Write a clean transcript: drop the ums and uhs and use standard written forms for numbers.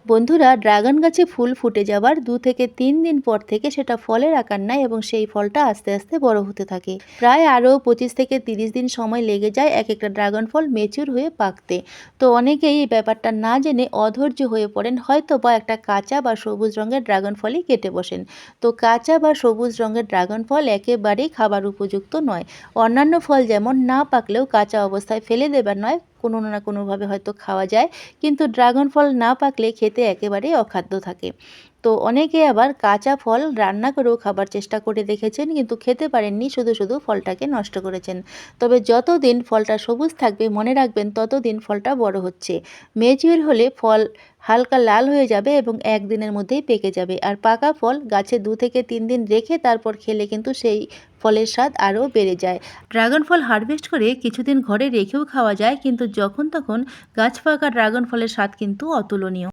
বন্ধুরা, ড্রাগন গাছে ফুল ফুটে যাবার 2 থেকে 3 দিন পর থেকে সেটা ফলের আকার নেয় এবং সেই ফলটা আস্তে আস্তে বড় হতে থাকে। প্রায় আরও 25 থেকে 30 দিন সময় লেগে যায় এক একটা ড্রাগন ফল মেচুর হয়ে পাকতে। তো অনেকেই এই ব্যাপারটা না জেনে অধৈর্য হয়ে পড়েন, হয়তো বা একটা কাঁচা বা সবুজ রঙের ড্রাগন ফলই কেটে বসেন। তো কাঁচা বা সবুজ রঙের ড্রাগন ফল একেবারেই খাবার উপযুক্ত নয়। অন্যান্য ফল যেমন না পাকলেও কাঁচা অবস্থায় ফেলে দেবার নয়, কোনো না কোনোভাবে হয়তো খাওয়া যায়, কিন্তু ড্রাগন ফল না পাকলে খেতে একেবারেই অখাদ্য থাকে। তো অনেকে আবার কাঁচা ফল রান্না করেও খাবার চেষ্টা করে দেখেছেন, কিন্তু খেতে পারেননি, শুধু শুধু ফলটাকে নষ্ট করেছেন। তবে যতদিন ফলটা সবুজ থাকবে মনে রাখবেন ততদিন ফলটা বড় হচ্ছে। ম্যাচিউর হলে ফল হালকা লাল হয়ে যাবে এবং একদিনের মধ্যেই পেকে যাবে। আর পাকা ফল গাছে 2 থেকে 3 দিন রেখে তারপর খেলে কিন্তু সেই ফলের স্বাদ আরও বেড়ে যায়। ড্রাগন ফল হারভেস্ট করে কিছুদিন ঘরে রেখেও খাওয়া যায়, কিন্তু যখন তখন গাছ পাকা ড্রাগন ফলের স্বাদ কিন্তু অতুলনীয়।